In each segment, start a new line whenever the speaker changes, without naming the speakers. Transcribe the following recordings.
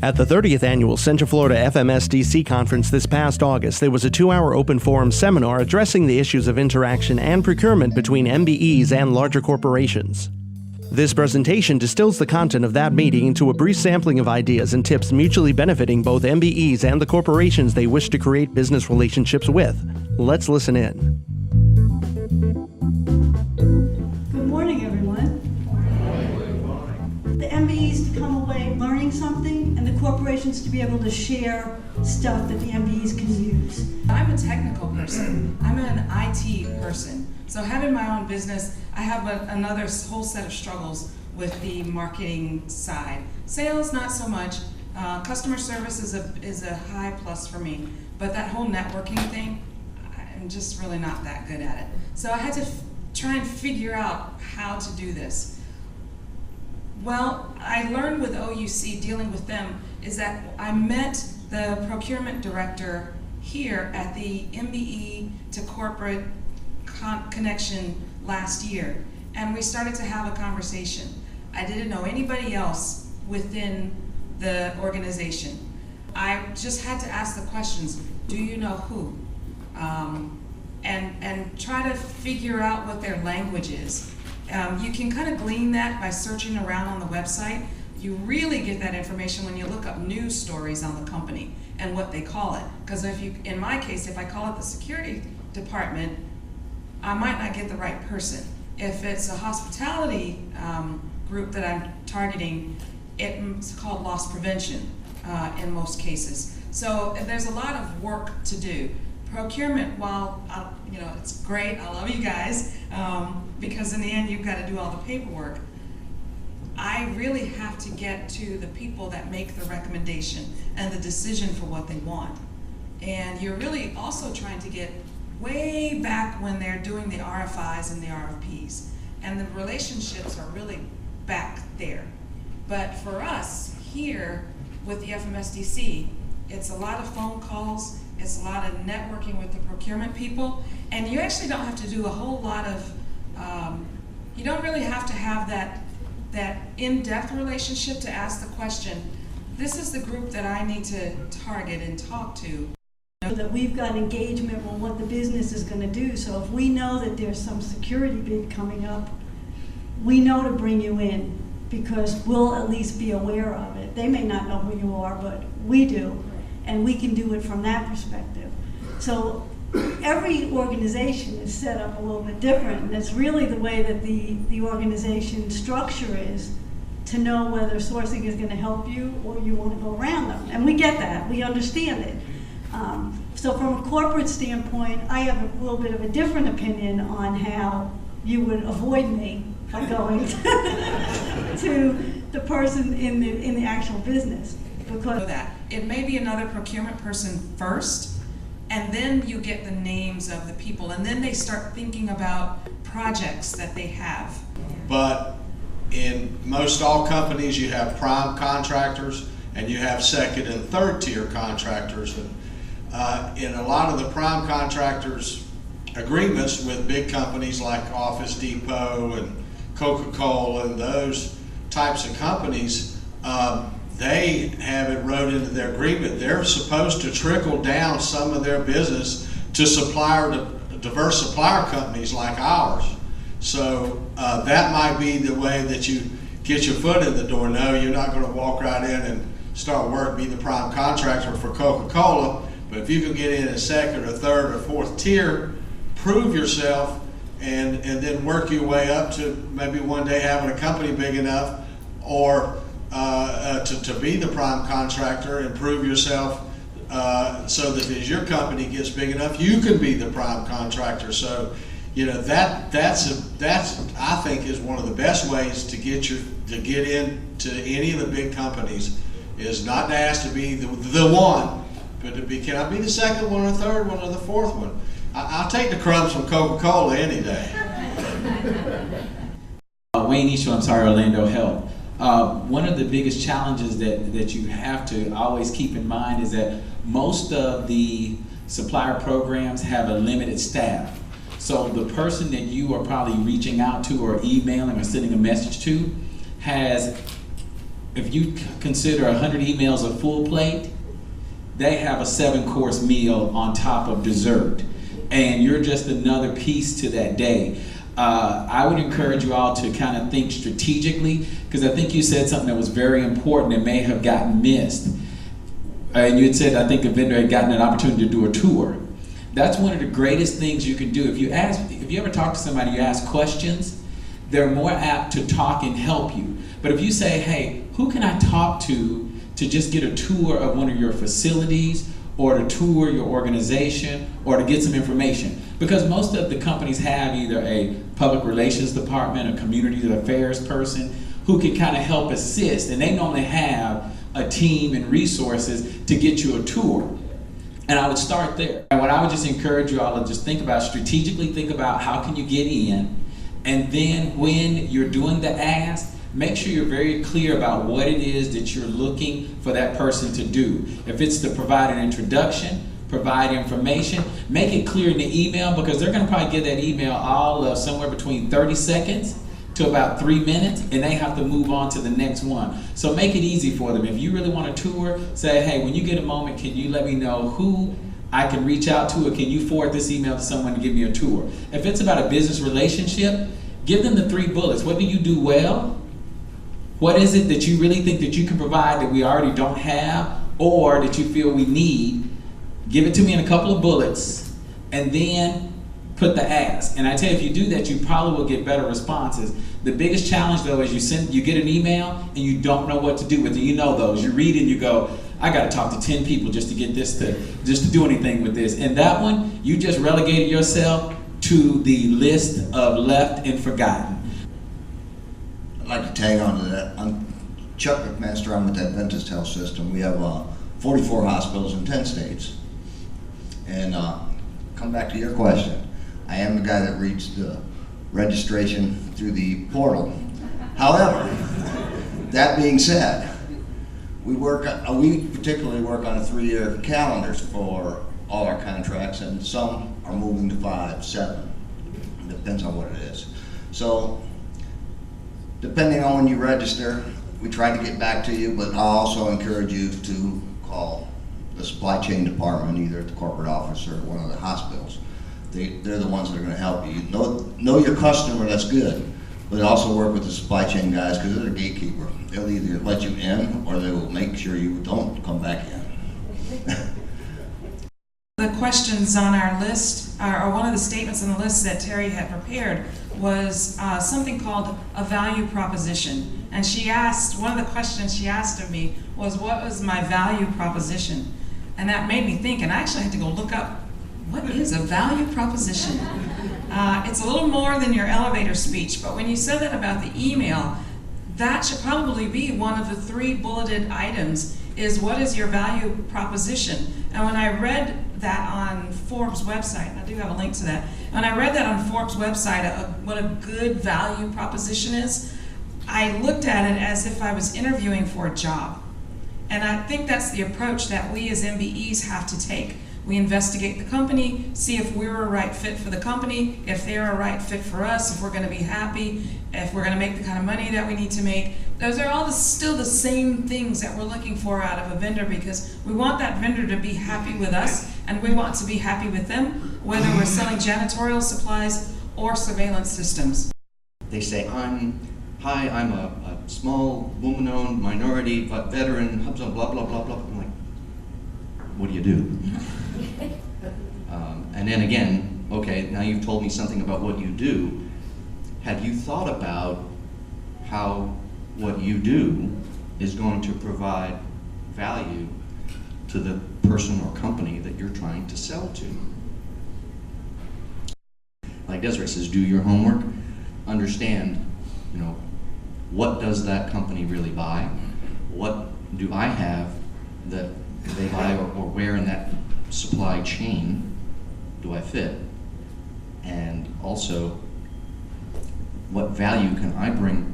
At the 30th Annual Central Florida FMSDC Conference this past August, there was a 2-hour open forum seminar addressing the issues of interaction and procurement between MBEs and larger corporations. This presentation distills the content of that meeting into a brief sampling of ideas and tips mutually benefiting both MBEs and the corporations they wish to create business relationships with. Let's listen in.
Good morning, everyone. The MBEs to come away learning something, and the corporations to be able to share stuff that the MBEs can use.
I'm a technical person. I'm an IT person. So having my own business, I have another whole set of struggles with the marketing side. Sales, not so much. Customer service is a high plus for me. But that whole networking thing, I'm just really not that good at it. So I had to try and figure out how to do this. Well, I learned with OUC, dealing with them, is that I met the procurement director here at the MBE to corporate connection last year, and we started to have a conversation. I didn't know anybody else within the organization. I just had to ask the questions, do you know who? And try to figure out what their language is. You can kind of glean that by searching around on the website. You really get that information when you look up news stories on the company and what they call it. Because in my case, if I call it the security department, I might not get the right person. If it's a hospitality group that I'm targeting, it's called loss prevention in most cases. So there's a lot of work to do. Procurement, while it's great, I love you guys, because in the end you've got to do all the paperwork. I really have to get to the people that make the recommendation and the decision for what they want. And you're really also trying to get way back when they're doing the RFIs and the RFPs. And the relationships are really back there. But for us here with the FMSDC, it's a lot of phone calls, it's a lot of networking with the procurement people, and you actually don't have to do a whole lot of, you don't really have to have that in-depth relationship to ask the question, this is the group that I need to target and talk to.
That we've got engagement on what the business is going to do, so if we know that there's some security bid coming up, we know to bring you in, because we'll at least be aware of it. They may not know who you are, but we do. And we can do it from that perspective. So every organization is set up a little bit different, and it's really the way that the organization structure is to know whether sourcing is going to help you or you want to go around them. And we get that, we understand it. So from a corporate standpoint, I have a little bit of a different opinion on how you would avoid me by going to the person in the actual business. Because
that it may be another procurement person first, and then you get the names of the people, and then they start thinking about projects that they have.
But in most all companies, you have prime contractors and you have second and third tier contractors. And in a lot of the prime contractors agreements with big companies like Office Depot and Coca-Cola and those types of companies, they have it wrote into their agreement. They're supposed to trickle down some of their business to diverse supplier companies like ours. So that might be the way that you get your foot in the door. No, you're not going to walk right in and start work, be the prime contractor for Coca-Cola. But if you can get in a second or third or fourth tier, prove yourself, and then work your way up to maybe one day having a company big enough, or to be the prime contractor and prove yourself so that as your company gets big enough, you can be the prime contractor. So, you know, that's I think is one of the best ways to get into any of the big companies, is not to ask to be the one, but to be, can I be the second one or the third one or the fourth one? I'll take the crumbs from Coca-Cola any day.
Wayne Eastro, Orlando Health. One of the biggest challenges that you have to always keep in mind is that most of the supplier programs have a limited staff. So the person that you are probably reaching out to or emailing or sending a message to has, if you consider 100 emails a full plate, they have a 7-course meal on top of dessert. And you're just another piece to that day. I would encourage you all to kind of think strategically, because I think you said something that was very important that may have gotten missed. And you had said, I think a vendor had gotten an opportunity to do a tour. That's one of the greatest things you can do. If you ever talk to somebody, you ask questions, they're more apt to talk and help you. But if you say, hey, who can I talk to just get a tour of one of your facilities, or to tour your organization, or to get some information? Because most of the companies have either a public relations department, a community affairs person who can kind of help assist, and they normally have a team and resources to get you a tour. And I would start there. And what I would just encourage you all to just think about, strategically think about how can you get in, and then when you're doing the ask, make sure you're very clear about what it is that you're looking for that person to do. If it's to provide an introduction, provide information, make it clear in the email, because they're going to probably get that email all of somewhere between 30 seconds to about 3 minutes, and they have to move on to the next one. So make it easy for them. If you really want a tour, say, hey, when you get a moment, can you let me know who I can reach out to, or can you forward this email to someone to give me a tour? If it's about a business relationship, give them the 3 bullets. What do you do well? What is it that you really think that you can provide that we already don't have, or that you feel we need? Give it to me in a couple of bullets, and then put the ask. And I tell you, if you do that, you probably will get better responses. The biggest challenge, though, is you get an email and you don't know what to do with it. You know those. You read it and you go, I got to talk to 10 people just to get this just to do anything with this. And that one, you just relegated yourself to the list of left and forgotten.
I'd like to tag on to that. I'm Chuck McMaster. I'm with the Adventist Health System. We have 44 hospitals in 10 states. And come back to your question. I am the guy that reads the registration through the portal. However, that being said, we particularly work on a 3-year calendars for all our contracts, and some are moving to 5, 7. It depends on what it is. So, depending on when you register, we try to get back to you, but I also encourage you to call the supply chain department, either at the corporate office or one of the hospitals. They're the ones that are going to help you. Know your customer, that's good, but also work with the supply chain guys, because they're the gatekeeper. They'll either let you in, or they will make sure you don't come back in.
The questions on our list, or one of the statements on the list that Terry had prepared, was something called a value proposition. And she asked, one of the questions she asked of me was, what was my value proposition? And that made me think, and I actually had to go look up, what is a value proposition? It's a little more than your elevator speech, but when you said that about the email, that should probably be one of the 3 bulleted items, is what is your value proposition? And when I read that on Forbes' website, and I do have a link to that, when I read that on Forbes' website, what a good value proposition is, I looked at it as if I was interviewing for a job. And I think that's the approach that we as MBEs have to take. We investigate the company, see if we're a right fit for the company, if they're a right fit for us, if we're going to be happy, if we're going to make the kind of money that we need to make. Those are all still the same things that we're looking for out of a vendor, because we want that vendor to be happy with us, and we want to be happy with them, whether we're selling janitorial supplies or surveillance systems.
They say, hi, I'm a small woman-owned minority but veteran, blah, blah, blah, blah. I'm like, what do you do? And then again, okay, now you've told me something about what you do. Have you thought about how what you do is going to provide value to the person or company that you're trying to sell to? Like Desiree says, do your homework, understand, what does that company really buy? What do I have that they buy, or where in that supply chain do I fit? And also, what value can I bring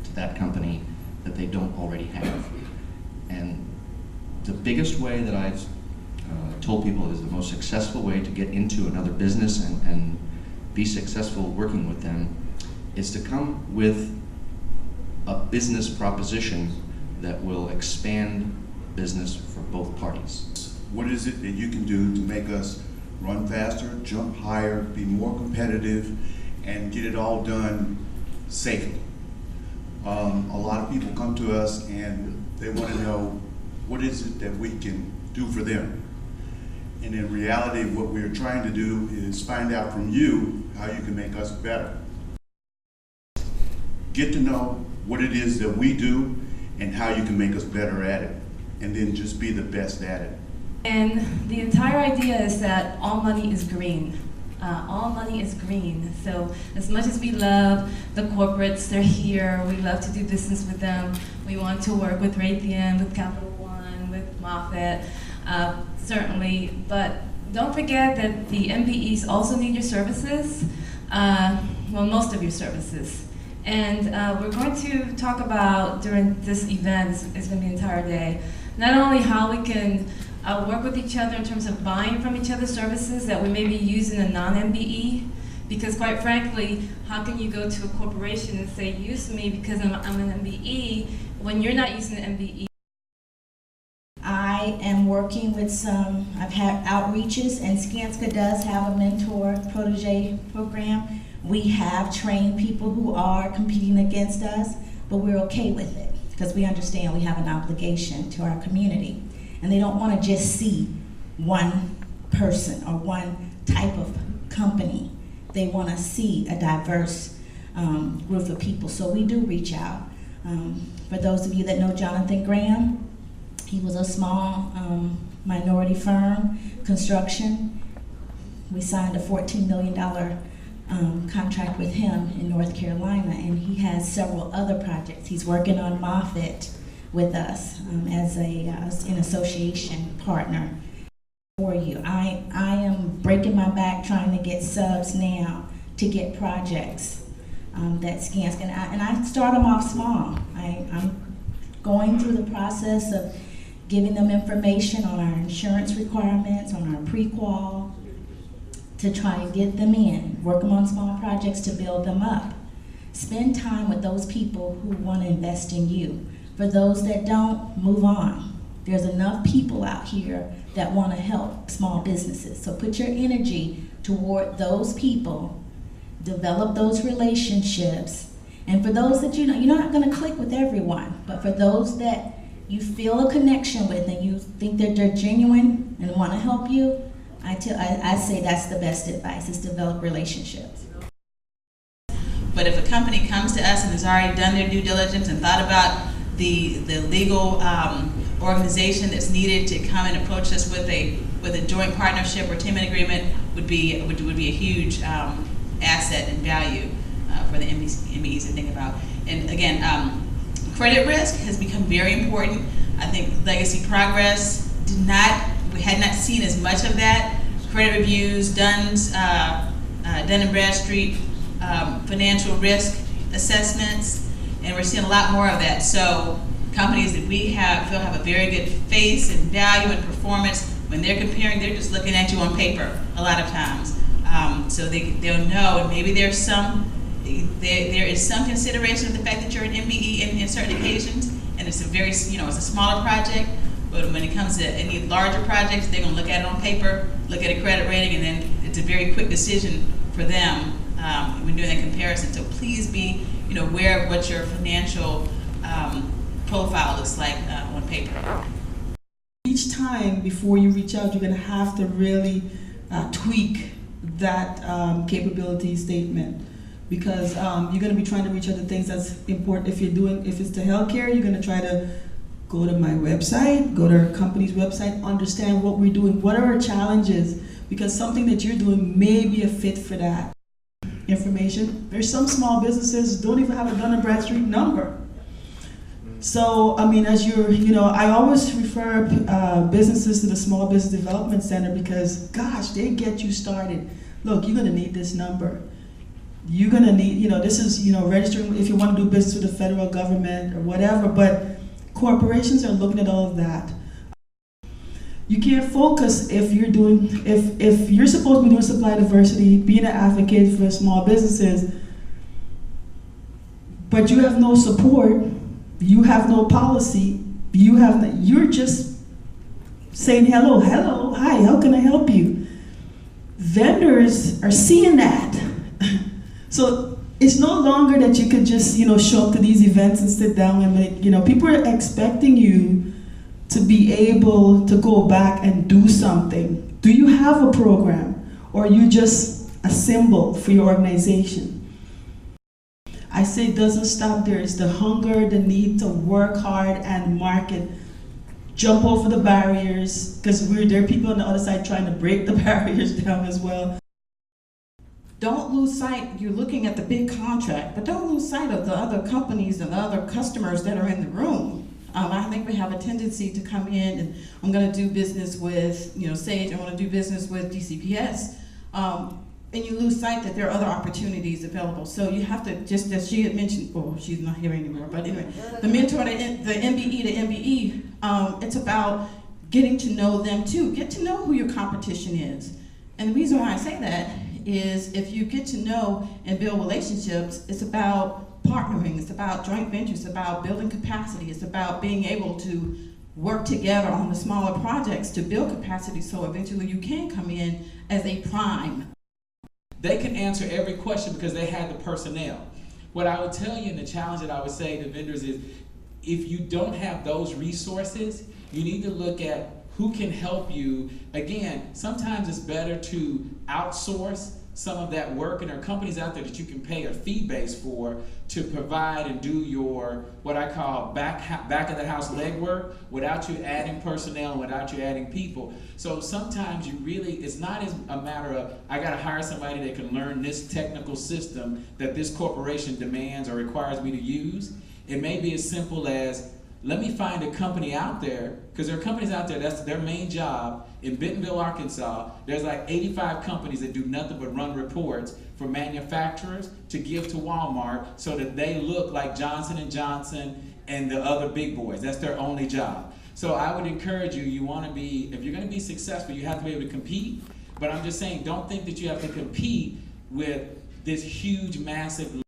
to that company that they don't already have? And the biggest way that I've told people is the most successful way to get into another business and be successful working with them is to come with a business proposition that will expand business for both parties.
What is it that you can do to make us run faster, jump higher, be more competitive, and get it all done safely? A lot of people come to us and they want to know what is it that we can do for them. And in reality, what we're trying to do is find out from you how you can make us better. Get to know what it is that we do and how you can make us better at it, and then just be the best at it.
And the entire idea is that all money is green. All money is green. So as much as we love the corporates, they're here, we love to do business with them, we want to work with Raytheon, with Capital One, with Moffitt, certainly, but don't forget that the MBEs also need your services, well, most of your services. And we're going to talk about, during this event, it's going to be the entire day, not only how we can work with each other in terms of buying from each other's services that we may be using a non-MBE, because quite frankly, how can you go to a corporation and say, use me because I'm an MBE, when you're not using the MBE?
I am working with I've had outreaches, and Skanska does have a mentor protege program. We have trained people who are competing against us, but we're okay with it because we understand we have an obligation to our community. And they don't want to just see one person or one type of company. They want to see a diverse group of people. So we do reach out. For those of you that know Jonathan Graham, he was a small minority firm, construction. We signed a $14 million contract with him in North Carolina, and he has several other projects. He's working on Moffitt with us as an association partner for you. I am breaking my back trying to get subs now to get projects that Skanska, and I start them off small. I'm going through the process of giving them information on our insurance requirements, on our pre-qual, to try and get them in, work them on small projects to build them up. Spend time with those people who want to invest in you. For those that don't, move on. There's enough people out here that want to help small businesses. So put your energy toward those people, develop those relationships. And for those that you're not going to click with everyone, but for those that you feel a connection with and you think that they're genuine and want to help you, I say that's the best advice, is develop relationships.
But if a company comes to us and has already done their due diligence and thought about the legal organization that's needed to come and approach us with a joint partnership or teaming agreement, would be a huge asset and value for the MBEs to think about. And again, credit risk has become very important. I think Legacy Progress we had not seen as much of that. Credit reviews, Dun & Bradstreet, financial risk assessments, and we're seeing a lot more of that. So companies that we feel have a very good face and value and performance, when they're comparing, they're just looking at you on paper a lot of times. So they'll know, and maybe there is some consideration of the fact that you're an MBE in certain occasions, and it's it's a smaller project. But when it comes to any larger projects, they're going to look at it on paper, look at a credit rating, and then it's a very quick decision for them when doing that comparison. So please be aware of what your financial profile looks like on paper.
Each time before you reach out, you're going to have to really tweak that capability statement, because you're going to be trying to reach other things that's important. If it's to healthcare, you're going to try to go to my website, go to our company's website, understand what we're doing, what are our challenges, because something that you're doing may be a fit for that. Information. There's some small businesses don't even have a Dun & Bradstreet number. So, I mean, I always refer businesses to the Small Business Development Center because, gosh, they get you started. Look, you're gonna need this number. You're gonna need, this is, registering if you want to do business with the federal government or whatever, but corporations are looking at all of that. You can't focus if you're supposed to be doing supply diversity, being an advocate for small businesses, but you have no support, you have no policy, you're just saying hello, hi, how can I help you? Vendors are seeing that. So it's no longer that you could just, show up to these events and sit down and make, people are expecting you to be able to go back and do something. Do you have a program, or are you just a symbol for your organization? I say it doesn't stop there. It's the hunger, the need to work hard and market. Jump over the barriers, because there are people on the other side trying to break the barriers down as well.
Don't lose sight, you're looking at the big contract, but don't lose sight of the other companies and the other customers that are in the room. I think we have a tendency to come in and I'm going to do business with, Sage, I want to do business with DCPS. And you lose sight that there are other opportunities available. So you have to, just as she had mentioned, she's not here anymore, but anyway, the mentor, the MBE to MBE, it's about getting to know them too. Get to know who your competition is. And the reason why I say that is if you get to know and build relationships, it's about partnering, it's about joint ventures, it's about building capacity, it's about being able to work together on the smaller projects to build capacity so eventually you can come in as a prime.
They can answer every question because they had the personnel. What I would tell you, and the challenge that I would say to vendors is, if you don't have those resources, you need to look at who can help you. Again, sometimes it's better to outsource some of that work, and there are companies out there that you can pay a fee base for to provide and do your, what I call back of the house legwork without you adding personnel and without you adding people. So sometimes it's not as a matter of, I gotta hire somebody that can learn this technical system that this corporation demands or requires me to use. It may be as simple as, let me find a company out there, because there are companies out there, that's their main job. In Bentonville, Arkansas, there's like 85 companies that do nothing but run reports for manufacturers to give to Walmart so that they look like Johnson & Johnson and the other big boys. That's their only job. So I would encourage you, if you're gonna be successful, you have to be able to compete. But I'm just saying, don't think that you have to compete with this huge, massive.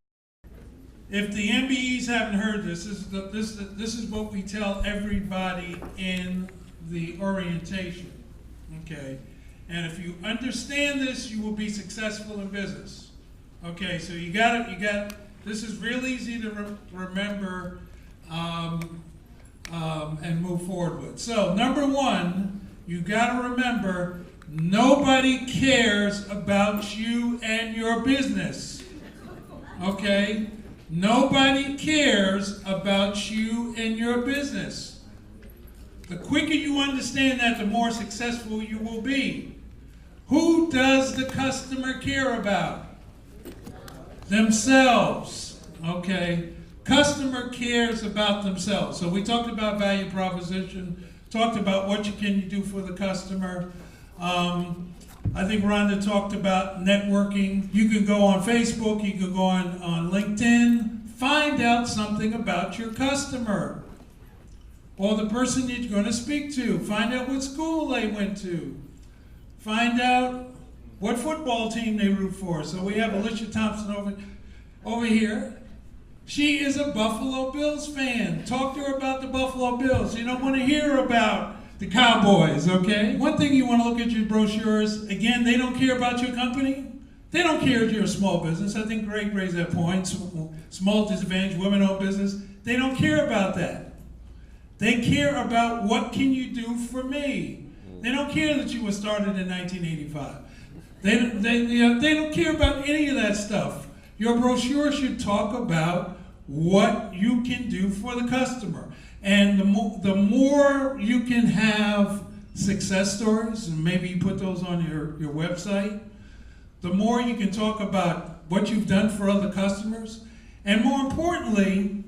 If the MBEs haven't heard this is what we tell everybody in the orientation, okay? And if you understand this, you will be successful in business. Okay, so you got this is real easy to remember and move forward with. So number one, you got to remember, nobody cares about you and your business, okay? Nobody cares about you and your business. The quicker you understand that, the more successful you will be. Who does the customer care about? Themselves, okay? Customer cares about themselves. So we talked about value proposition, talked about what you can do for the customer. I think Rhonda talked about networking. You can go on Facebook, you can go on LinkedIn, find out something about your customer or the person you're going to speak to. Find out what school they went to. Find out what football team they root for. So we have Alicia Thompson over here. She is a Buffalo Bills fan. Talk to her about the Buffalo Bills. You don't want to hear about the Cowboys, okay? One thing you want to look at your brochures, again, they don't care about your company. They don't care if you're a small business. I think Greg raised that point. Small disadvantaged, women-owned business. They don't care about that. They care about what can you do for me. They don't care that you were started in 1985. They don't care about any of that stuff. Your brochure should talk about what you can do for the customer. And the more you can have success stories, and maybe you put those on your website, the more you can talk about what you've done for other customers. And more importantly,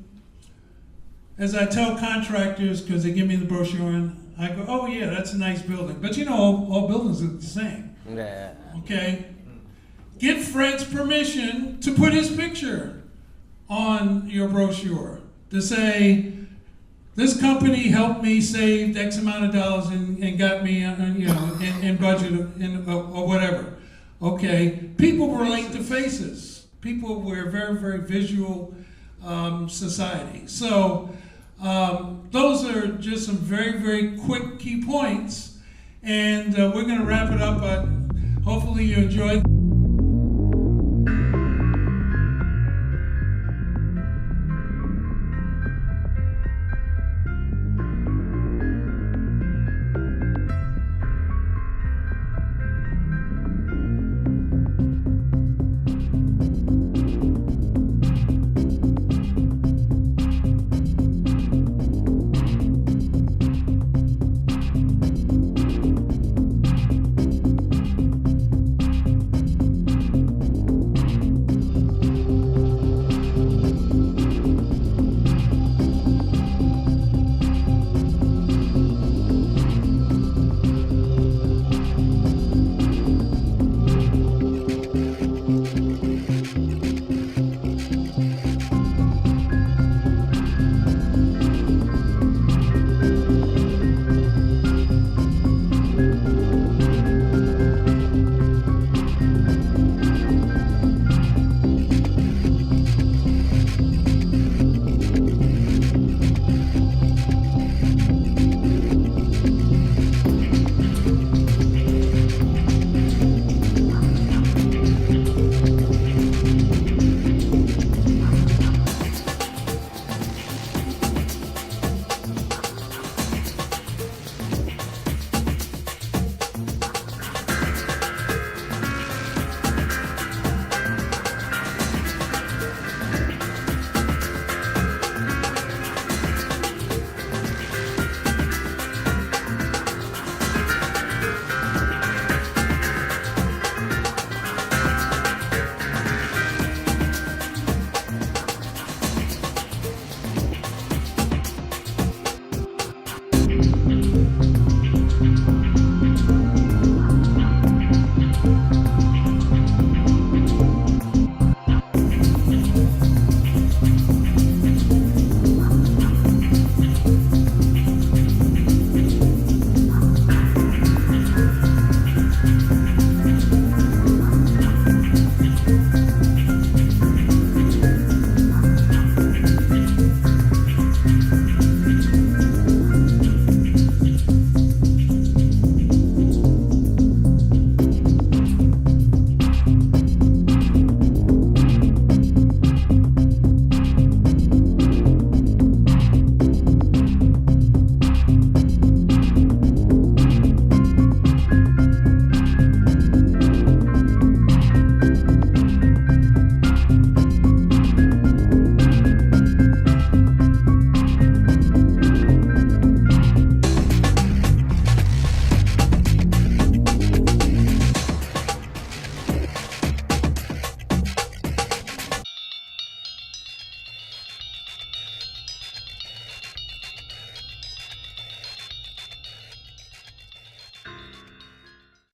as I tell contractors, because they give me the brochure, and I go, oh yeah, that's a nice building. But you know, all buildings look the same.
Yeah.
Okay? Get Fred's permission to put his picture on your brochure to say, this company helped me save X amount of dollars and got me, in budget or whatever. Okay? People relate to faces. People, we're a very, very visual society. So those are just some very, very quick key points. And we're going to wrap it up. Hopefully you enjoyed